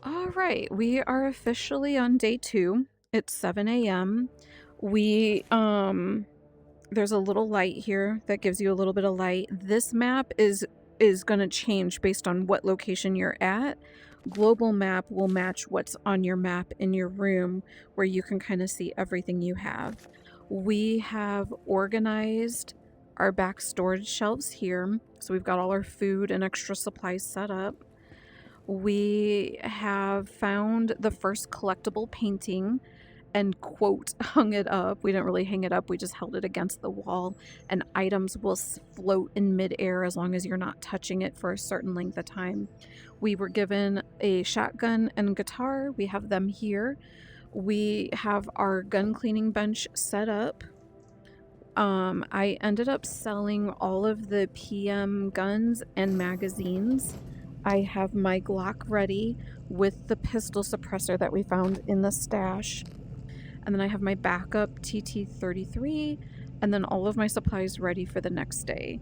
All right, we are officially on day 2. It's 7 a.m. We there's a little light here that gives you a little bit of light. This map is going to change based on what location you're at. Global map will match what's on your map in your room where you can kind of see everything you have. We have organized our back storage shelves here. So we've got all our food and extra supplies set up. We have found the first collectible painting and quote hung it up. We didn't really hang it up, we just held it against the wall, and items will float in midair as long as you're not touching it for a certain length of time. We were given a shotgun and guitar. We have them here. We have our gun cleaning bench set up. I ended up selling all of the PM guns and magazines. I have my Glock ready with the pistol suppressor that we found in the stash. And then I have my backup TT-33, and then all of my supplies ready for the next day.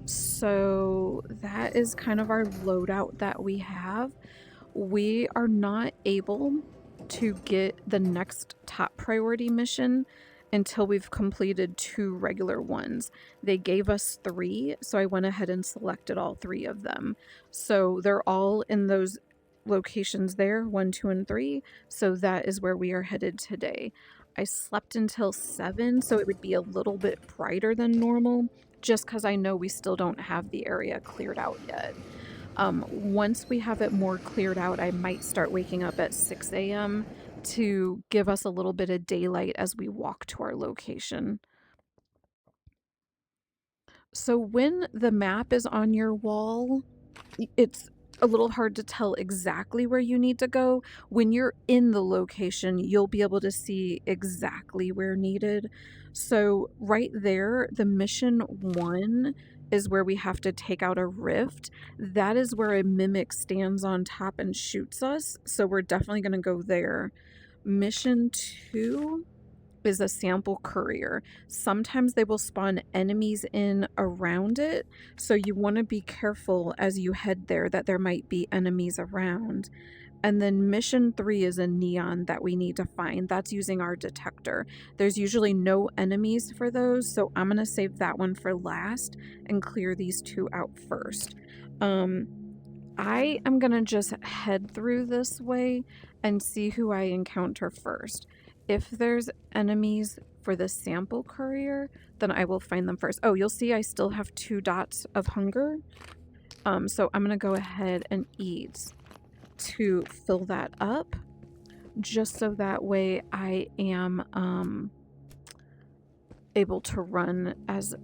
So that is kind of our loadout that we have. We are not able to get the next top priority mission until we've completed 2 regular ones. They gave us 3, so I went ahead and selected all 3 of them. So they're all in those locations there, 1, 2, and 3. So that is where we are headed today. I slept until 7, so it would be a little bit brighter than normal, just because I know we still don't have the area cleared out yet. Once we have it more cleared out, I might start waking up at 6 a.m. to give us a little bit of daylight as we walk to our location. So when the map is on your wall, it's a little hard to tell exactly where you need to go. When you're in the location, you'll be able to see exactly where needed. So right there, the mission 1 is where we have to take out a rift. That is where a mimic stands on top and shoots us. So we're definitely going to go there. Mission 2 is a sample courier. Sometimes they will spawn enemies in around it, so you want to be careful as you head there that there might be enemies around. And then mission 3 is a neon that we need to find. That's using our detector. There's usually no enemies for those, so I'm going to save that one for last and clear these 2 out first. I am going to just head through this way and see who I encounter first. If there's enemies for the sample courier, then I will find them first. Oh, you'll see I still have 2 dots of hunger. So I'm going to go ahead and eat to fill that up, just so that way I am able to run as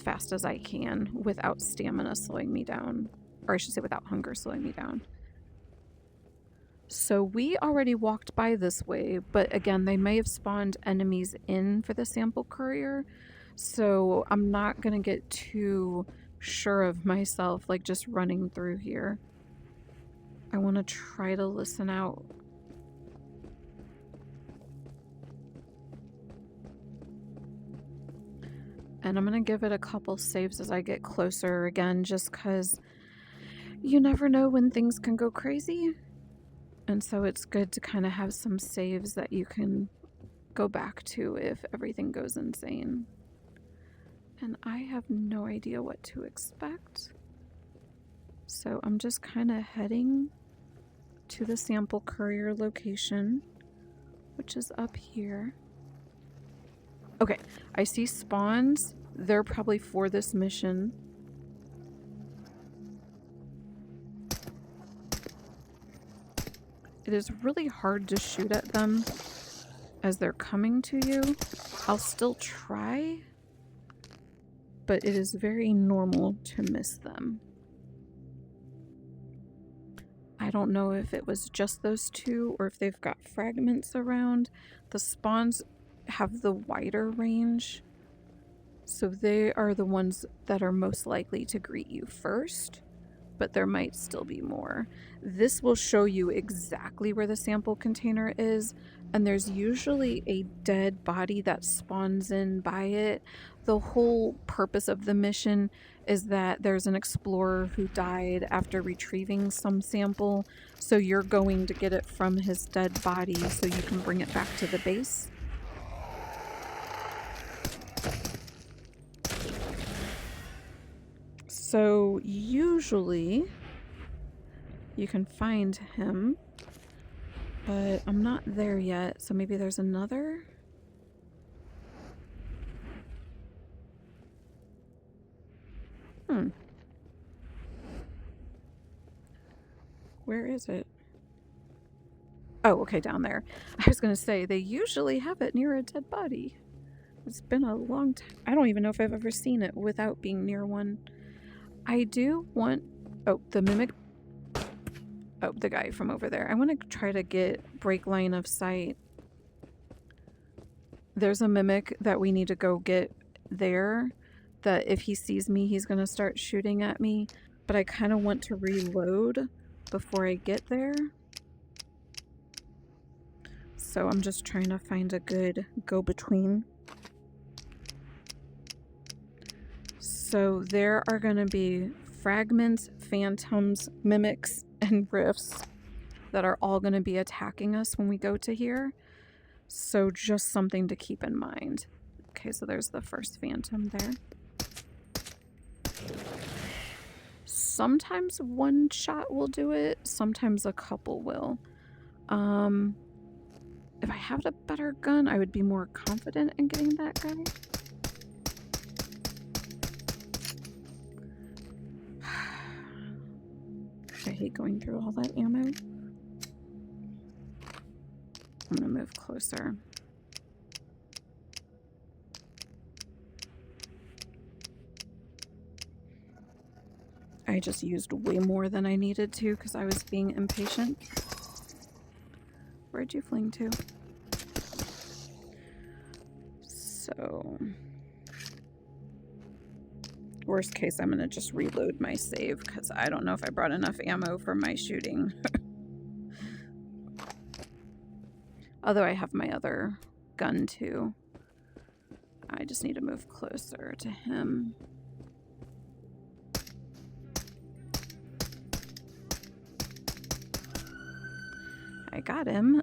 fast as I can without stamina slowing me down. Or I should say without hunger slowing me down. So we already walked by this way, but again, they may have spawned enemies in for the sample courier. So I'm not going to get too sure of myself, like just running through here. I want to try to listen out. And I'm going to give it a couple saves as I get closer again, just because you never know when things can go crazy. And so it's good to kind of have some saves that you can go back to if everything goes insane. And I have no idea what to expect. So I'm just kind of heading to the sample courier location, which is up here. Okay, I see spawns. They're probably for this mission. It is really hard to shoot at them as they're coming to you. I'll still try, but it is very normal to miss them. I don't know if it was just those 2 or if they've got fragments around. The spawns have the wider range, so they are the ones that are most likely to greet you first, but there might still be more. This will show you exactly where the sample container is, and there's usually a dead body that spawns in by it. The whole purpose of the mission is that there's an explorer who died after retrieving some sample, so you're going to get it from his dead body so you can bring it back to the base. So usually you can find him, but I'm not there yet, so maybe there's another? Where is it? Oh, okay, down there. I was gonna say, they usually have it near a dead body. It's been a long time. I don't even know if I've ever seen it without being near one. I do want... Oh, the mimic... Oh, the guy from over there. I want to try to break line of sight. There's a mimic that we need to go get there, that if he sees me, he's going to start shooting at me. But I kind of want to reload before I get there. So I'm just trying to find a good go-between. So there are going to be fragments, phantoms, mimics, and rifts that are all going to be attacking us when we go to here. So just something to keep in mind. Okay, so there's the first phantom there. Sometimes one shot will do it, sometimes a couple will. If I had a better gun, I would be more confident in getting that guy. I hate going through all that ammo. I'm gonna move closer. I just used way more than I needed to because I was being impatient. Where'd you fling to? So... worst case, I'm gonna just reload my save because I don't know if I brought enough ammo for my shooting. Although I have my other gun too. I just need to move closer to him. I got him.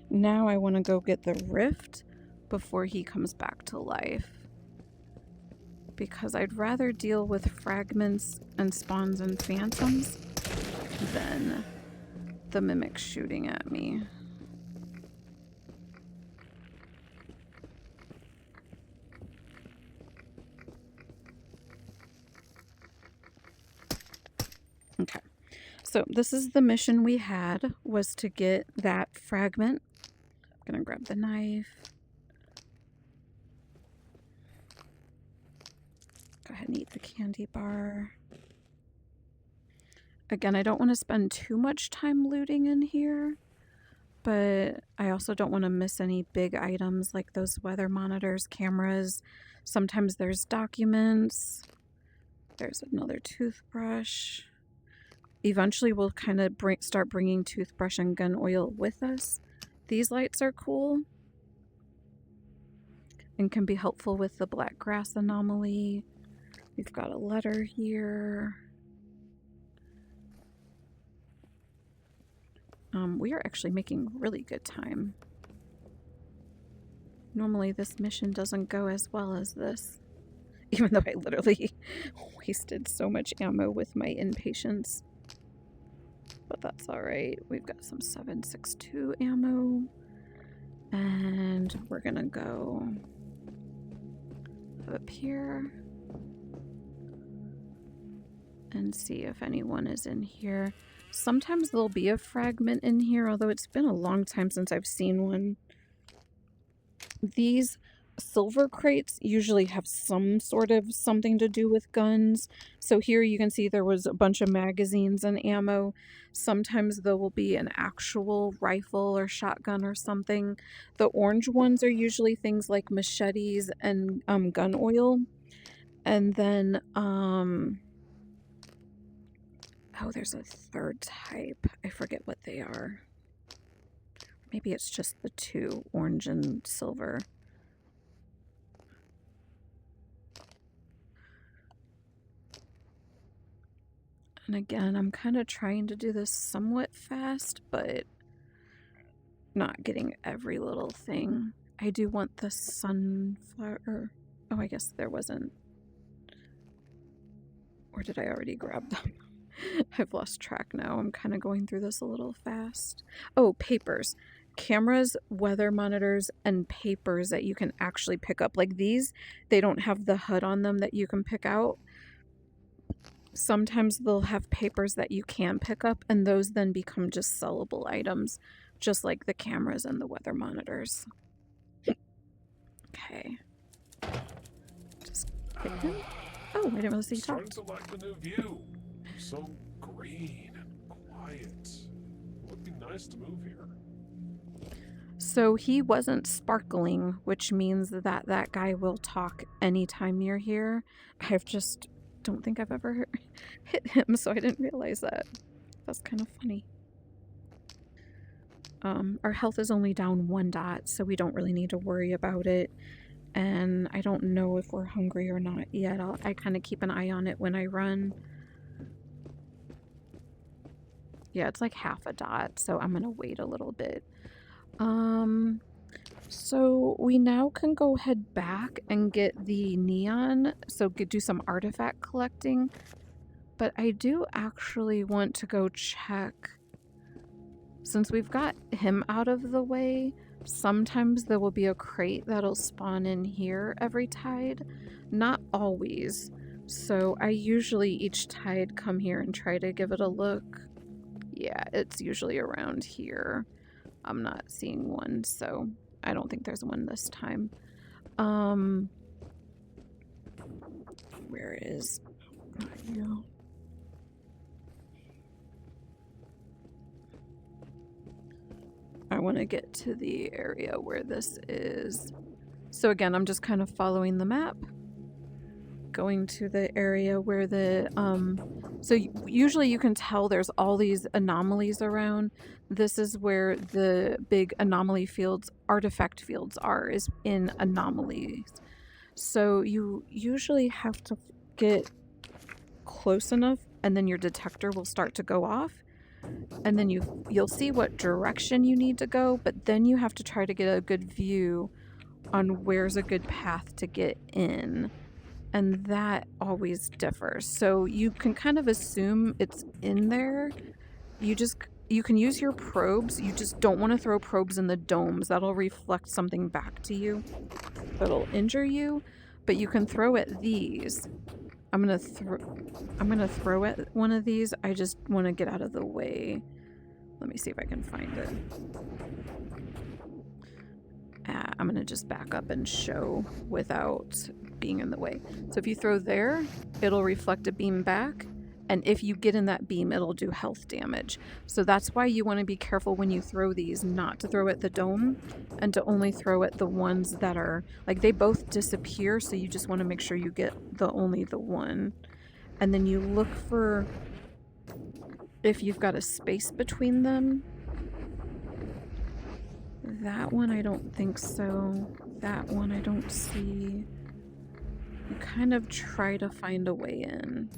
Now I want to go get the rift before he comes back to life. Because I'd rather deal with fragments and spawns and phantoms than the mimic shooting at me. Okay, so this is the mission we had, was to get that fragment. I'm gonna grab the knife. Go ahead and eat the candy bar. Again, I don't want to spend too much time looting in here, but I also don't want to miss any big items like those weather monitors, cameras. Sometimes there's documents. There's another toothbrush. Eventually we'll kind of start bringing toothbrush and gun oil with us. These lights are cool and can be helpful with the black grass anomaly. We've got a letter here. We are actually making really good time. Normally this mission doesn't go as well as this, even though I literally wasted so much ammo with my impatience. But that's alright. We've got some 7.62 ammo. And we're gonna go up here and see if anyone is in here. Sometimes there'll be a fragment in here, although it's been a long time since I've seen one. These silver crates usually have some sort of something to do with guns. So here you can see there was a bunch of magazines and ammo. Sometimes there will be an actual rifle or shotgun or something. The orange ones are usually things like machetes and gun oil. And then, oh, there's a third type. I forget what they are. Maybe it's just the two, orange and silver. And again, I'm kind of trying to do this somewhat fast, but not getting every little thing. I do want the sunflower. Oh, I guess there wasn't. Or did I already grab them? I've lost track now. I'm kind of going through this a little fast. Oh, papers. Cameras, weather monitors, and papers that you can actually pick up. Like these, they don't have the HUD on them that you can pick out. Sometimes they'll have papers that you can pick up, and those then become just sellable items, just like the cameras and the weather monitors. Okay. Just pick him. Oh, I didn't really see you talk. Starting to like the new view. So green and quiet. It would be nice to move here. So he wasn't sparkling, which means that that guy will talk anytime you're here. I've just don't think I've ever hit him, so I didn't realize that. That's kind of funny. Our health is only down 1 dot, so we don't really need to worry about it. And I don't know if we're hungry or not yet. I kind of keep an eye on it when I run. Yeah, it's like half a dot, so I'm gonna wait a little bit. So we now can go head back and get the neon, so do some artifact collecting. But I do actually want to go check, since we've got him out of the way, sometimes there will be a crate that'll spawn in here every tide. Not always. So I usually each tide come here and try to give it a look. Yeah, it's usually around here. I'm not seeing one, so I don't think there's one this time. Where is you? I want to get to the area where this is. So again, I'm just kind of following the map, going to the area where the so usually you can tell there's all these anomalies around. This is where the big anomaly fields, artifact fields are, is in anomalies. So you usually have to get close enough, and then your detector will start to go off, and then you'll see what direction you need to go, but then you have to try to get a good view on where's a good path to get in. And that always differs. So you can kind of assume it's in there. You can use your probes. You just don't want to throw probes in the domes. That'll reflect something back to you. That'll injure you. But you can throw at these. I'm gonna throw at one of these. I just want to get out of the way. Let me see if I can find it. I'm gonna just back up and show without being in the way. So if you throw there, it'll reflect a beam back, and if you get in that beam, it'll do health damage. So that's why you want to be careful when you throw these, not to throw at the dome, and to only throw at the ones that are, like, they both disappear, so you just want to make sure you get only the one. And then you look for if you've got a space between them. That one, I don't think so. That one, I don't see. You kind of try to find a way in.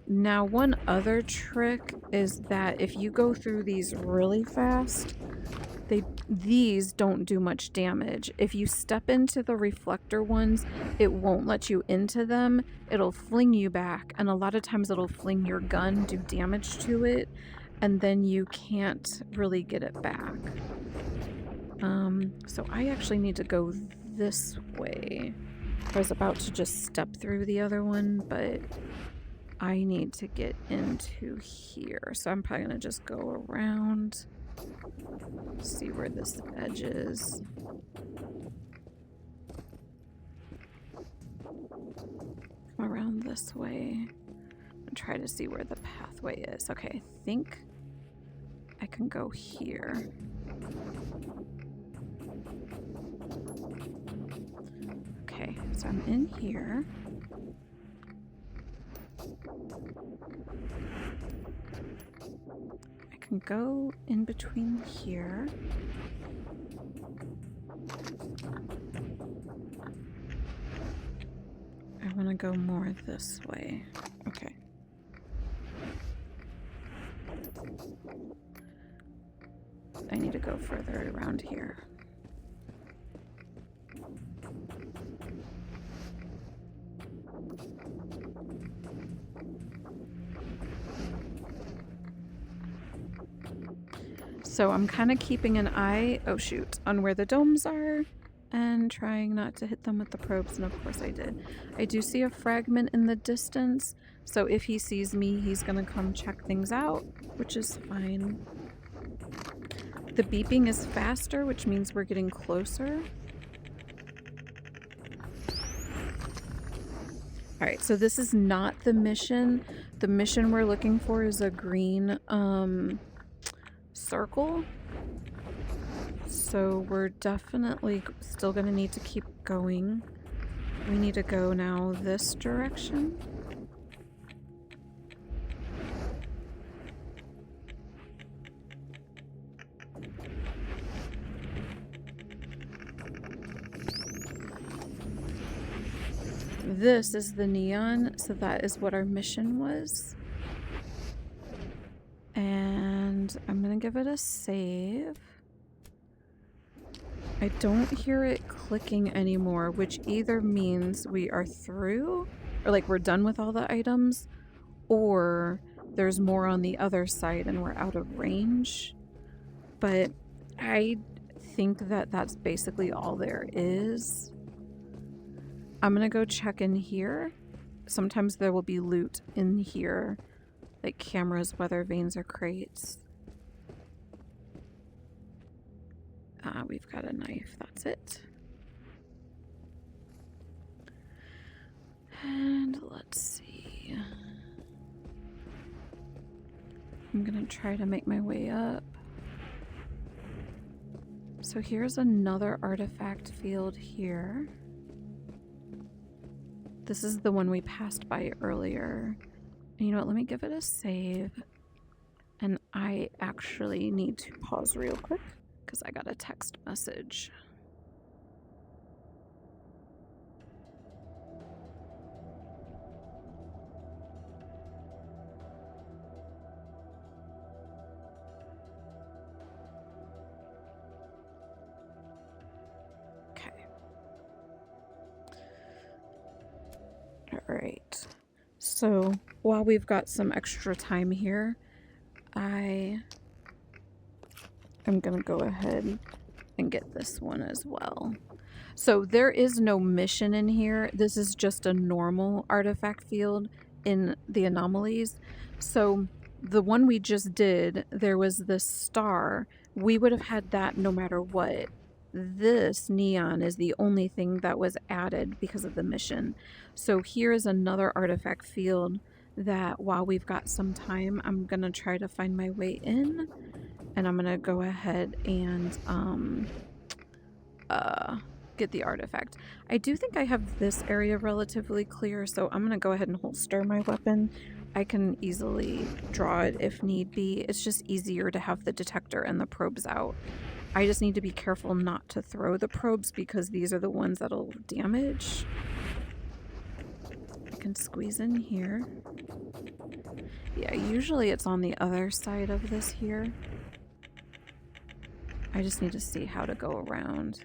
Now, one other trick is that if you go through these really fast, these don't do much damage. If you step into the reflector ones, it won't let you into them. It'll fling you back, and a lot of times it'll fling your gun, do damage to it, and then you can't really get it back. So I actually need to go this way. I was about to just step through the other one, but I need to get into here. So I'm probably gonna just go around, see where this edge is. Come around this way and try to see where the pathway is. Okay, I think I can go here. Okay, so I'm in here. can go in between here. I want to go more this way. Okay. I need to go further around here. So I'm kind of keeping an eye, oh shoot, on where the domes are and trying not to hit them with the probes, and of course I did. I do see a fragment in the distance, so if he sees me, he's gonna come check things out, which is fine. The beeping is faster, which means we're getting closer. Alright, so this is not the mission. The mission we're looking for is a green, circle. So we're definitely still gonna need to keep going. We need to go now this direction. This is the neon, so that is what our mission was. And I'm gonna give it a save. I don't hear it clicking anymore, which either means we are through, or like we're done with all the items, or there's more on the other side and we're out of range. But I think that that's basically all there is. I'm gonna go check in here. Sometimes there will be loot in here, like cameras, weather vanes, or crates. We've got a knife, that's it. And let's see. I'm gonna try to make my way up. So here's another artifact field here. This is the one we passed by earlier. And you know what, let me give it a save. And I actually need to pause real quick because I got a text message. Alright, so while we've got some extra time here, I am gonna go ahead and get this one as well. So there is no mission in here. This is just a normal artifact field in the anomalies. So the one we just did, there was this star. We would have had that no matter what. This neon is the only thing that was added because of the mission. So here is another artifact field that while we've got some time, I'm gonna try to find my way in, and I'm gonna go ahead and get the artifact. I do think I have this area relatively clear, so I'm gonna go ahead and holster my weapon. I can easily draw it if need be. It's just easier to have the detector and the probes out. I just need to be careful not to throw the probes because these are the ones that'll damage. I can squeeze in here. Yeah, usually it's on the other side of this here. I just need to see how to go around.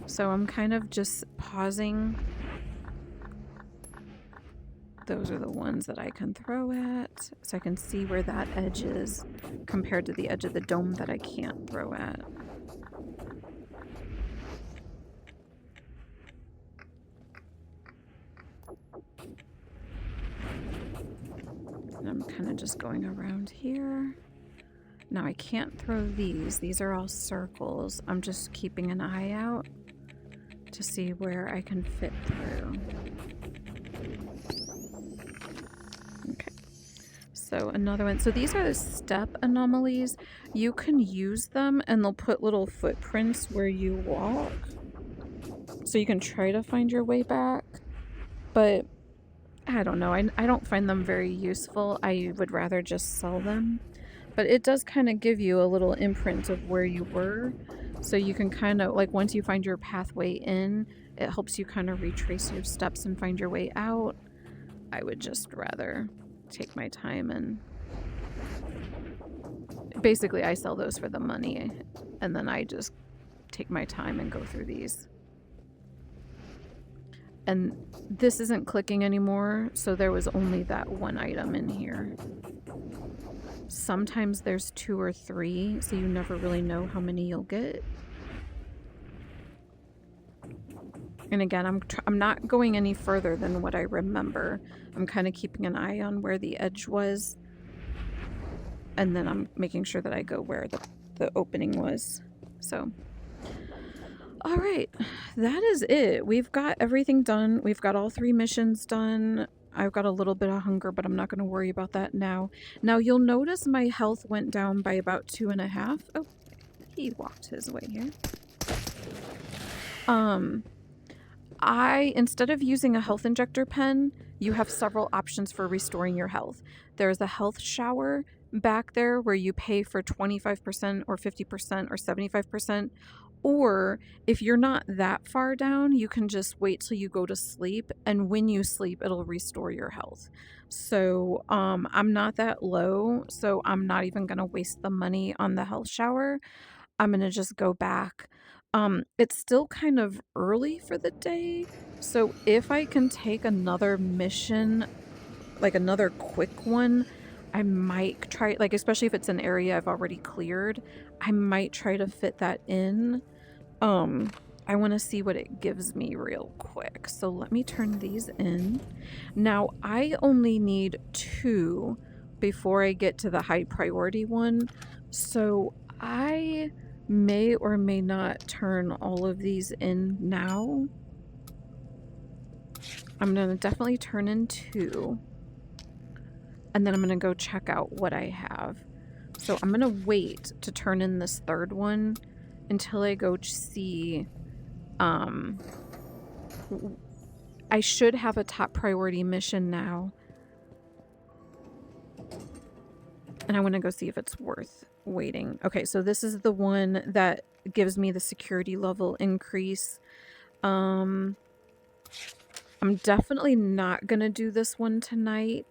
So I'm kind of just pausing. Those are the ones that I can throw at, so I can see where that edge is compared to the edge of the dome that I can't throw at. And I'm kind of just going around here. Now I can't throw these. These are all circles. I'm just keeping an eye out to see where I can fit through. Okay. So another one. So these are the step anomalies. You can use them and they'll put little footprints where you walk. So you can try to find your way back. But I don't know. I don't find them very useful. I would rather just sell them. But it does kind of give you a little imprint of where you were. So you can kind of, like, once you find your pathway in, it helps you kind of retrace your steps and find your way out. I would just rather take my time and... Basically, I sell those for the money, and then I just take my time and go through these. And this isn't clicking anymore, so there was only that one item in here. Sometimes there's 2 or 3, so you never really know how many you'll get. And again, I'm not going any further than what I remember. I'm kind of keeping an eye on where the edge was. And then I'm making sure that I go where the opening was. So... all right, that is it. We've got everything done. We've got all 3 missions done. I've got a little bit of hunger, but I'm not going to worry about that now. Now, you'll notice my health went down by about 2.5. Oh, he walked his way here. Instead of using a health injector pen, you have several options for restoring your health. There's a health shower back there where you pay for 25% or 50% or 75%. Or if you're not that far down, you can just wait till you go to sleep, and when you sleep, it'll restore your health. So I'm not that low, so I'm not even going to waste the money on the health shower. I'm going to just go back. It's still kind of early for the day, so if I can take another mission, like another quick one, I might try, like, especially if it's an area I've already cleared, I might try to fit that in. I want to see what it gives me real quick. So let me turn these in. Now, I only need 2 before I get to the high priority one. So I may or may not turn all of these in now. I'm going to definitely turn in 2. And then I'm going to go check out what I have. So I'm going to wait to turn in this 3rd one until I go see... I should have a top priority mission now. And I want to go see if it's worth waiting. Okay, so this is the one that gives me the security level increase. I'm definitely not going to do this one tonight.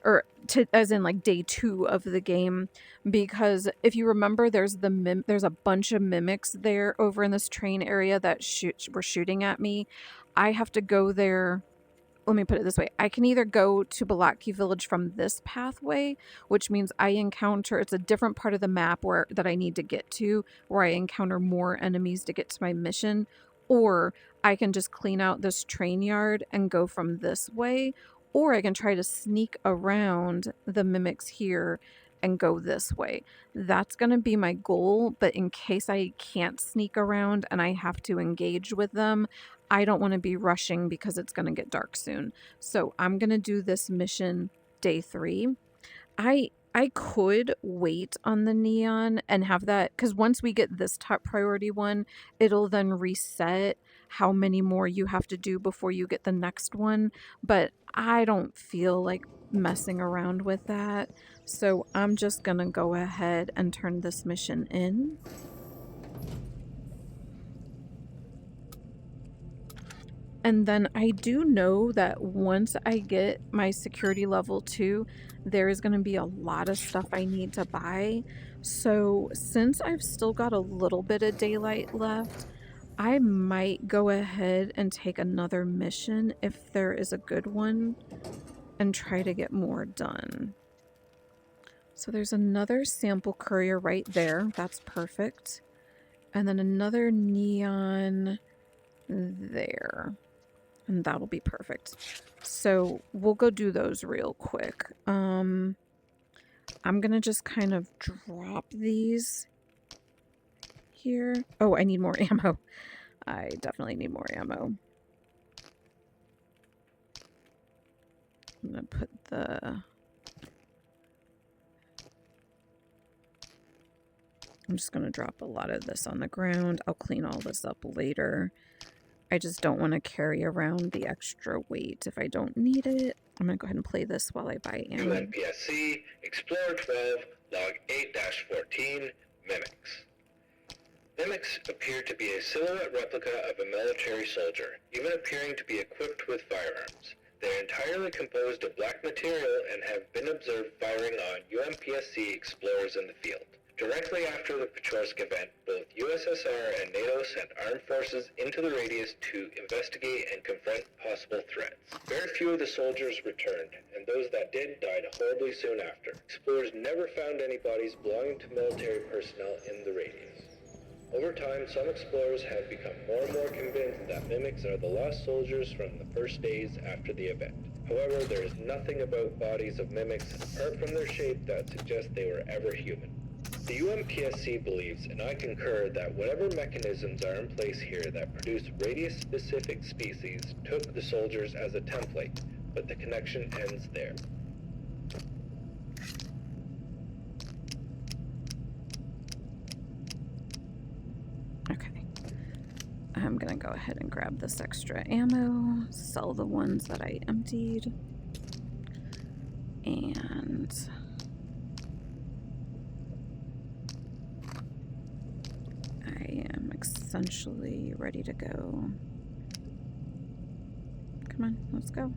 Or as in like day 2 of the game, because if you remember, there's a bunch of mimics there over in this train area that were shooting at me. I have to go there. Let me put it this way. I can either go to Balaki Village from this pathway, which means I encounter, it's a different part of the map that I need to get to, where I encounter more enemies to get to my mission, or I can just clean out this train yard and go from this way, or I can try to sneak around the mimics here and go this way. That's going to be my goal, but in case I can't sneak around and I have to engage with them, I don't want to be rushing because it's going to get dark soon. So I'm going to do this mission day 3. I could wait on the neon and have that, because once we get this top priority one, it'll then reset how many more you have to do before you get the next one. But I don't feel like messing around with that. So I'm just going to go ahead and turn this mission in. And then I do know that once I get my security level 2, there is going to be a lot of stuff I need to buy. So since I've still got a little bit of daylight left, I might go ahead and take another mission if there is a good one and try to get more done. So there's another sample courier right there. That's perfect. And then another neon there. And that'll be perfect. So we'll go do those real quick. I'm gonna just kind of drop these here. Oh, I need more ammo. I definitely need more ammo. I'm gonna put the... I'm just gonna drop a lot of this on the ground. I'll clean all this up later. I just don't want to carry around the extra weight if I don't need it. I'm going to go ahead and play this while I buy ammo. UNPSC, Explorer 12, Log 8-14, Mimics. Mimics appear to be a silhouette replica of a military soldier, even appearing to be equipped with firearms. They're entirely composed of black material and have been observed firing on UNPSC explorers in the field. Directly after the Petrovsk event, both USSR and NATO sent armed forces into the radius to investigate and confront possible threats. Very few of the soldiers returned, and those that did died horribly soon after. Explorers never found any bodies belonging to military personnel in the radius. Over time, some explorers have become more and more convinced that mimics are the lost soldiers from the first days after the event. However, there is nothing about bodies of mimics, apart from their shape, that suggests they were ever human. The UNPSC believes, and I concur, that whatever mechanisms are in place here that produce radius-specific species took the soldiers as a template, but the connection ends there. Okay. I'm gonna go ahead and grab this extra ammo, sell the ones that I emptied, and I am essentially ready to go. Come on, let's go.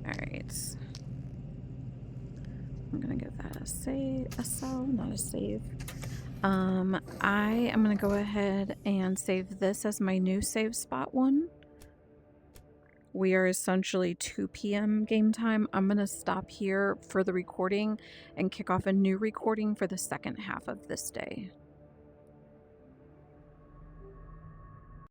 Alright. I'm gonna give that a sell, not a save. I am gonna go ahead and save this as my new save spot one. We are essentially 2 p.m. game time. I'm gonna stop here for the recording and kick off a new recording for the second half of this day.